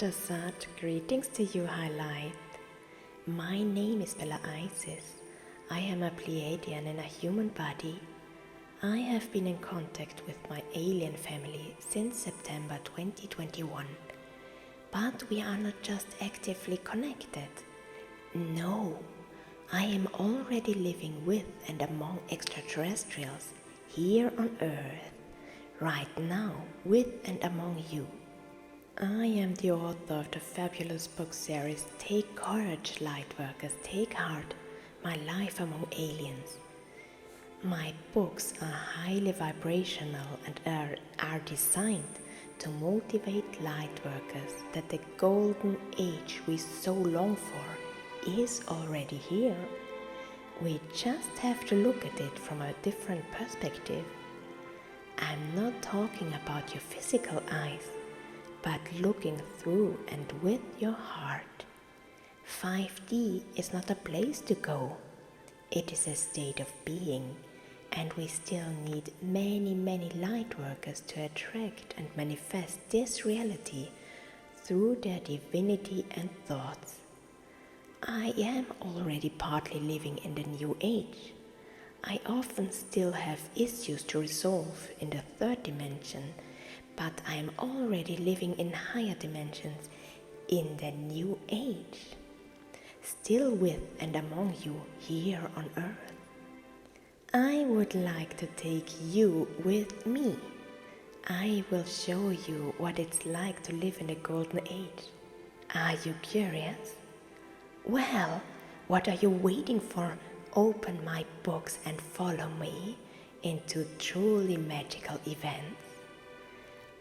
Ta Satt, greetings to you, Highlight. My name is Bella Isis. I am a Pleiadian in a human body. I have been in contact with my alien family since September 2021. But we are not just actively connected. No, I am already living with and among extraterrestrials here on Earth, right now with and among you. I am the author of the fabulous book series Take Courage, Lightworkers, Take Heart, My Life Among Aliens. My books are highly vibrational and are designed to motivate lightworkers that the golden age we so long for is already here. We just have to look at it from a different perspective. I'm not talking about your physical eyes, but looking through and with your heart. 5D is not a place to go. It is a state of being, and we still need many light workers to attract and manifest this reality through their divinity and thoughts. I am already partly living in the new age. I often still have issues to resolve in the third dimension, but I am already living in higher dimensions in the new age, still with and among you here on Earth. I would like to take you with me. I will show you what it's like to live in the golden age. Are you curious? Well, what are you waiting for? Open my books and follow me into truly magical events.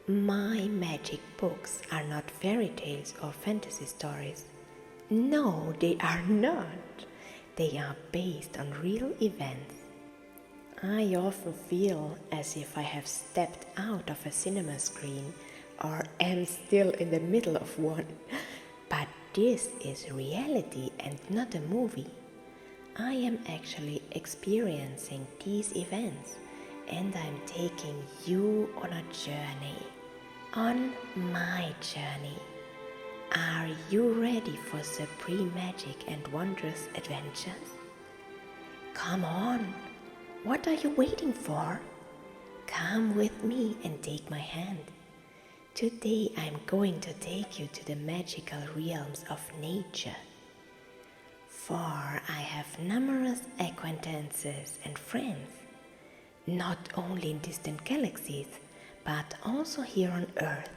My magic books are not fairy tales or fantasy stories. No, they are not. They are based on real events. I often feel as if I have stepped out of a cinema screen or am still in the middle of one. But this is reality and not a movie. I am actually experiencing these events, and I'm taking you on a journey. On my journey. Are you ready for supreme magic and wondrous adventures? Come on, what are you waiting for? Come with me and take my hand. Today I'm going to take you to the magical realms of nature. For I have numerous acquaintances and friends, not only in distant galaxies, but also here on Earth.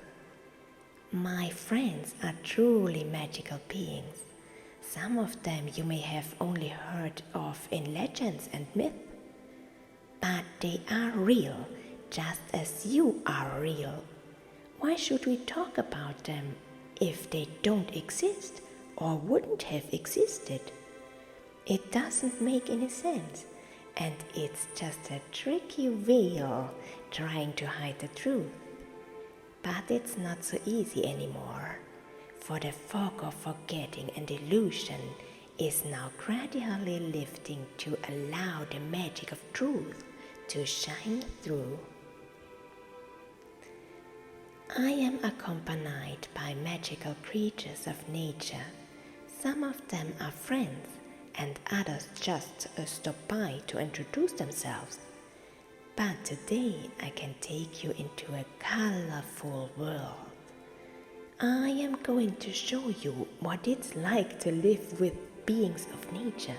My friends are truly magical beings. Some of them you may have only heard of in legends and myths, but they are real, just as you are real. Why should we talk about them if they don't exist or wouldn't have existed? It doesn't make any sense, and it's just a tricky veil trying to hide the truth. But it's not so easy anymore, for the fog of forgetting and illusion is now gradually lifting to allow the magic of truth to shine through. I am accompanied by magical creatures of nature. Some of them are friends, and others just stop by to introduce themselves. But today I can take you into a colorful world. I am going to show you what it's like to live with beings of nature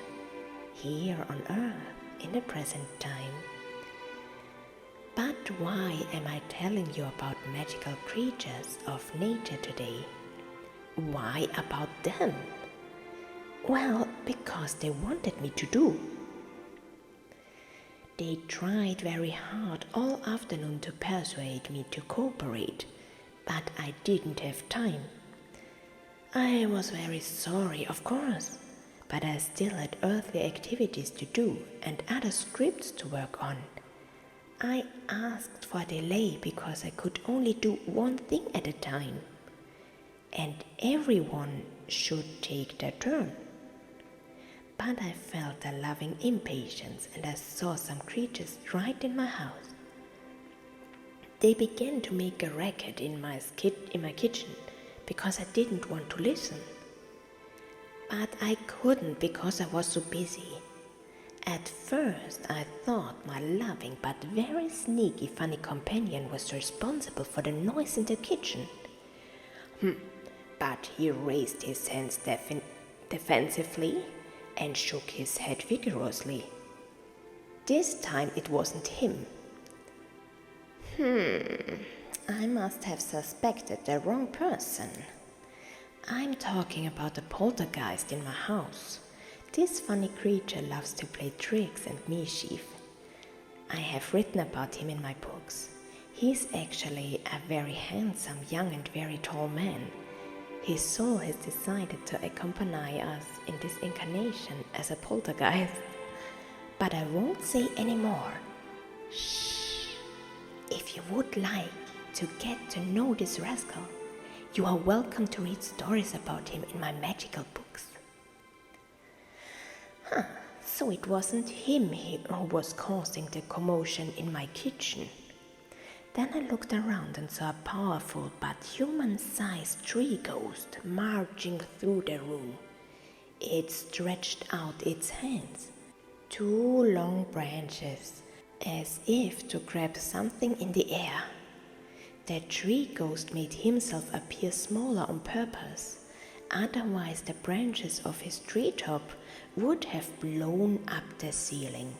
here on Earth in the present time. But why am I telling you about magical creatures of nature today? Why about them? Well, because they wanted me to do. They tried very hard all afternoon to persuade me to cooperate, but I didn't have time. I was very sorry, of course, but I still had earthly activities to do and other scripts to work on. I asked for a delay because I could only do one thing at a time, and everyone should take their turn. But I felt a loving impatience, and I saw some creatures right in my house. They began to make a racket in my kitchen, because I didn't want to listen. But I couldn't because I was so busy. At first, I thought my loving but very sneaky funny companion was responsible for the noise in the kitchen. But he raised his hands defensively and shook his head vigorously. This time it wasn't him. I must have suspected the wrong person. I'm talking about the poltergeist in my house. This funny creature loves to play tricks and mischief. I have written about him in my books. He's actually a very handsome, young and very tall man. His soul has decided to accompany us in this incarnation as a poltergeist. But I won't say any more. Shh. If you would like to get to know this rascal, you are welcome to read stories about him in my magical books. So it wasn't him who was causing the commotion in my kitchen. Then I looked around and saw a powerful but human-sized tree ghost marching through the room. It stretched out its hands, 2 long branches, as if to grab something in the air. The tree ghost made himself appear smaller on purpose, otherwise the branches of his treetop would have blown up the ceiling.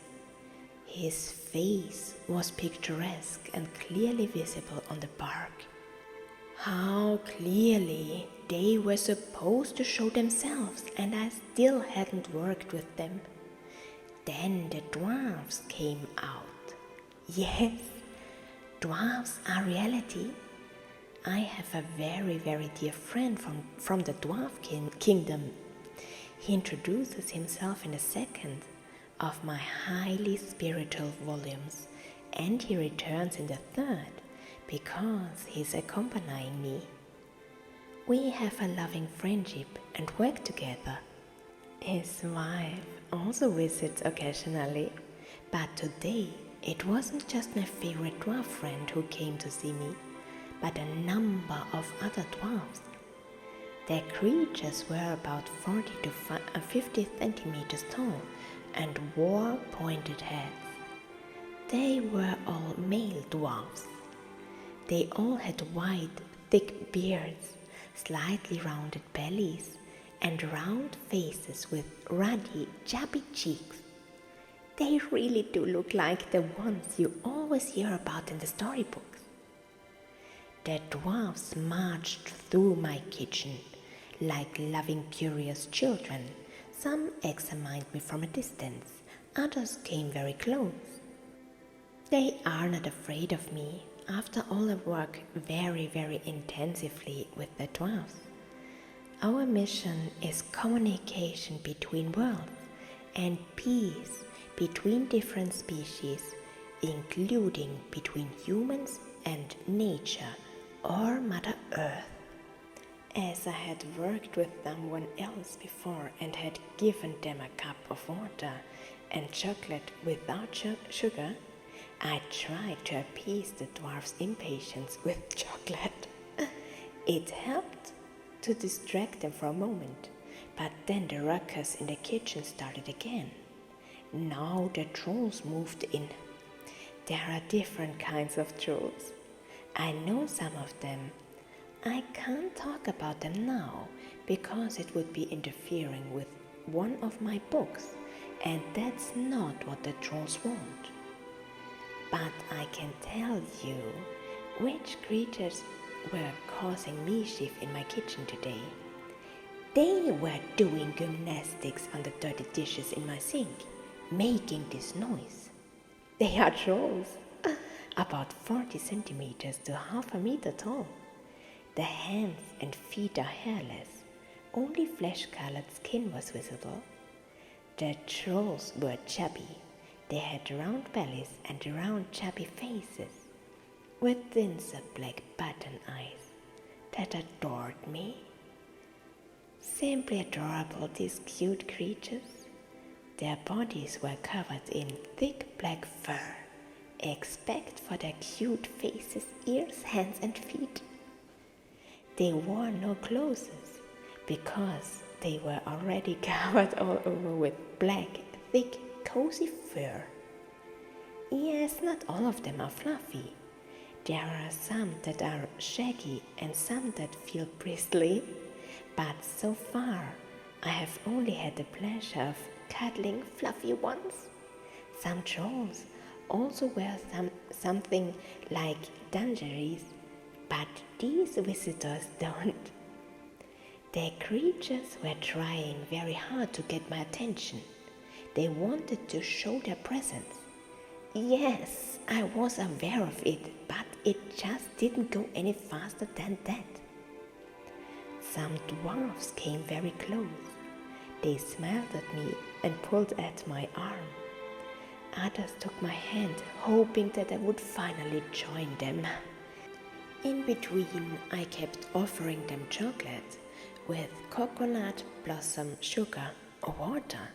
His face was picturesque and clearly visible on the bark. How clearly they were supposed to show themselves, and I still hadn't worked with them. Then the dwarves came out. Yes, dwarves are reality. I have a very, very dear friend from the dwarf kingdom. He introduces himself in the second of my highly spiritual volumes, and he returns in the third because he's accompanying me. We have a loving friendship and work together. His wife also visits occasionally, but today it wasn't just my favorite dwarf friend who came to see me, but a number of other dwarves. Their creatures were about 40 to 50 centimeters tall and wore pointed heads. They were all male dwarfs. They all had wide, thick beards, slightly rounded bellies, and round faces with ruddy, chubby cheeks. They really do look like the ones you always hear about in the storybooks. The dwarfs marched through my kitchen like loving, curious children. Some examined me from a distance, others came very close. They are not afraid of me. After all, I work very, very intensively with the dwarfs. Our mission is communication between worlds and peace between different species, including between humans and nature or Mother Earth. As I had worked with someone else before and had given them a cup of water and chocolate without sugar, I tried to appease the dwarf's impatience with chocolate. It helped to distract them for a moment, but then the ruckus in the kitchen started again. Now the trolls moved in. There are different kinds of trolls. I know some of them. I can't talk about them now because it would be interfering with one of my books, and that's not what the trolls want. But I can tell you which creatures were causing mischief in my kitchen today. They were doing gymnastics on the dirty dishes in my sink, making this noise. They are trolls, about 40 centimeters to half a meter tall. The hands and feet are hairless, only flesh-colored skin was visible. The trolls were chubby. They had round bellies and round chubby faces, with thin black button eyes that adored me. Simply adorable, these cute creatures. Their bodies were covered in thick black fur, except for their cute faces, ears, hands and feet. They wore no clothes because they were already covered all over with black, thick, cozy fur. Yes, not all of them are fluffy. There are some that are shaggy and some that feel bristly, but so far I have only had the pleasure of cuddling fluffy ones. Some trolls also wear something like dungarees, but these visitors don't. The creatures were trying very hard to get my attention. They wanted to show their presence. Yes, I was aware of it, but it just didn't go any faster than that. Some dwarfs came very close. They smiled at me and pulled at my arm. Others took my hand, hoping that I would finally join them. In between, I kept offering them chocolate with coconut blossom sugar or water.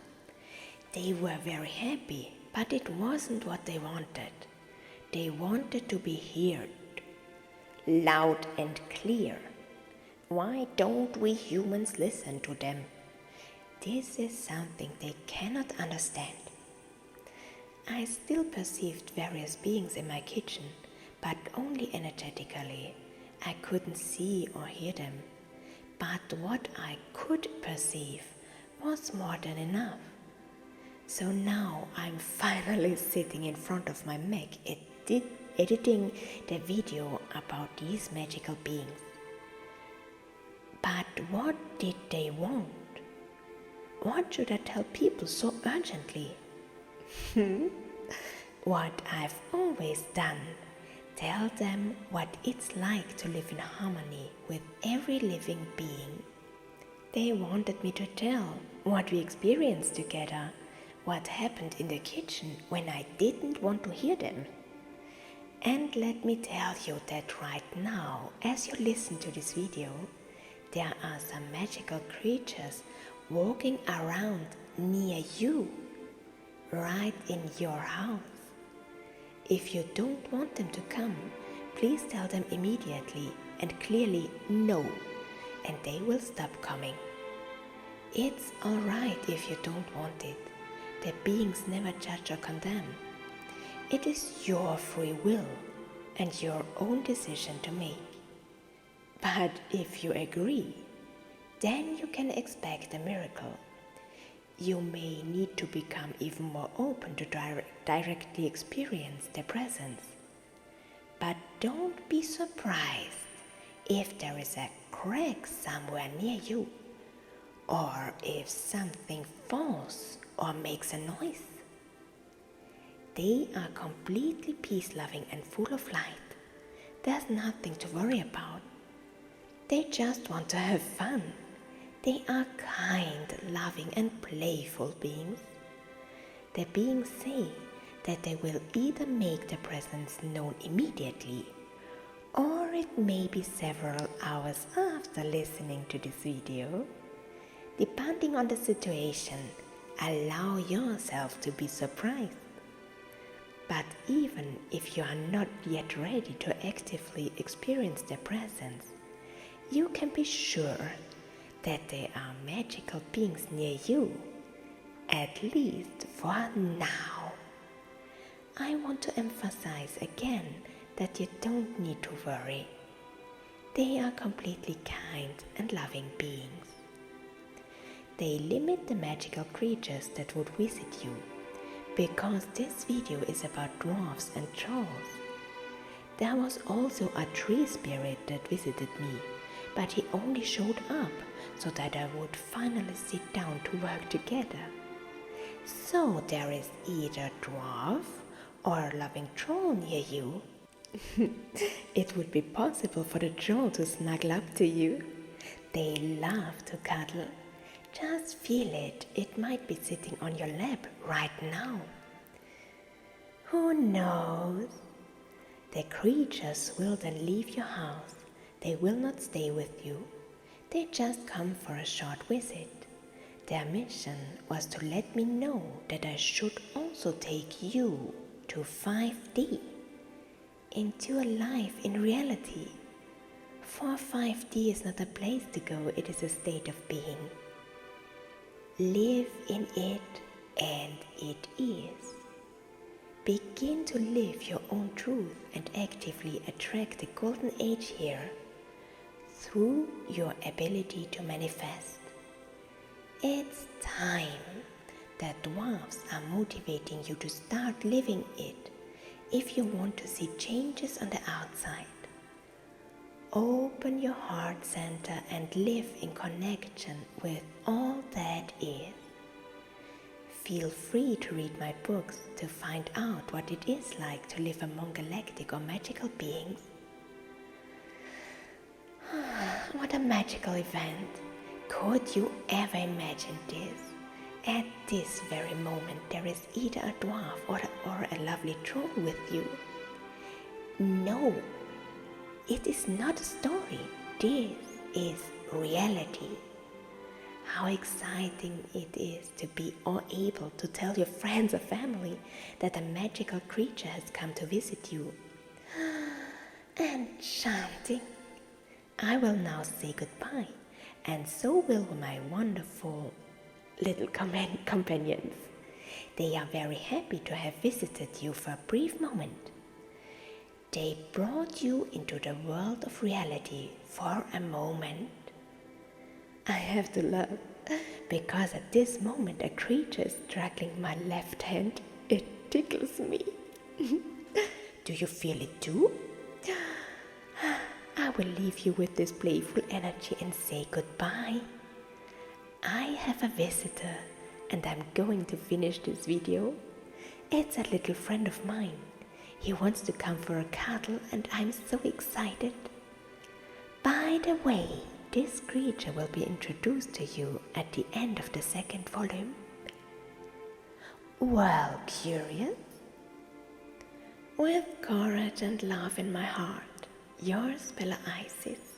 They were very happy, but it wasn't what they wanted. They wanted to be heard, loud and clear. Why don't we humans listen to them? This is something they cannot understand. I still perceived various beings in my kitchen, but only energetically. I couldn't see or hear them. But what I could perceive was more than enough. So now I'm finally sitting in front of my Mac editing the video about these magical beings. But what did they want? What should I tell people so urgently? What I've always done. Tell them what it's like to live in harmony with every living being. They wanted me to tell what we experienced together, what happened in the kitchen when I didn't want to hear them. And let me tell you that right now, as you listen to this video, there are some magical creatures walking around near you, right in your house. If you don't want them to come, please tell them immediately and clearly no, and they will stop coming. It's alright if you don't want it. The beings never judge or condemn. It is your free will and your own decision to make. But if you agree, then you can expect a miracle. You may need to become even more open to directly experience their presence. But don't be surprised if there is a crack somewhere near you, or if something falls or makes a noise. They are completely peace-loving and full of light. There's nothing to worry about. They just want to have fun. They are kind, loving, and playful beings. The beings say that they will either make their presence known immediately, or it may be several hours after listening to this video. Depending on the situation, allow yourself to be surprised. But even if you are not yet ready to actively experience their presence, you can be sure that there are magical beings near you, at least for now. I want to emphasize again that you don't need to worry. They are completely kind and loving beings. They limit the magical creatures that would visit you, because this video is about dwarfs and trolls. There was also a tree spirit that visited me, but he only showed up so that I would finally sit down to work together. So there is either dwarf or a loving troll near you. It would be possible for the troll to snuggle up to you. They love to cuddle. Just feel it. It might be sitting on your lap right now. Who knows? The creatures will then leave your house. They will not stay with you. They just come for a short visit. Their mission was to let me know that I should also take you to 5D, into a life in reality, For 5D is not a place to go, it is a state of being. Live in it, and it is. Begin to live your own truth and actively attract the golden age here through your ability to manifest. It's time that dwarfs are motivating you to start living it if you want to see changes on the outside. Open your heart center and live in connection with all that is. Feel free to read my books to find out what it is like to live among galactic or magical beings. What a magical event! Could you ever imagine this? At this very moment there is either a dwarf or a lovely troll with you. No, it is not a story. This is reality. How exciting it is to be able to tell your friends or family that a magical creature has come to visit you. Enchanting! I will now say goodbye, and so will my wonderful little companions. They are very happy to have visited you for a brief moment. They brought you into the world of reality for a moment. I have to laugh, because at this moment a creature is straddling my left hand. It tickles me. Do you feel it too? I will leave you with this playful energy and say goodbye. I have a visitor and I'm going to finish this video. It's a little friend of mine. He wants to come for a cuddle and I'm so excited. By the way, this creature will be introduced to you at the end of the second volume. Well, curious? With courage and love in my heart, yours, Bella Isis.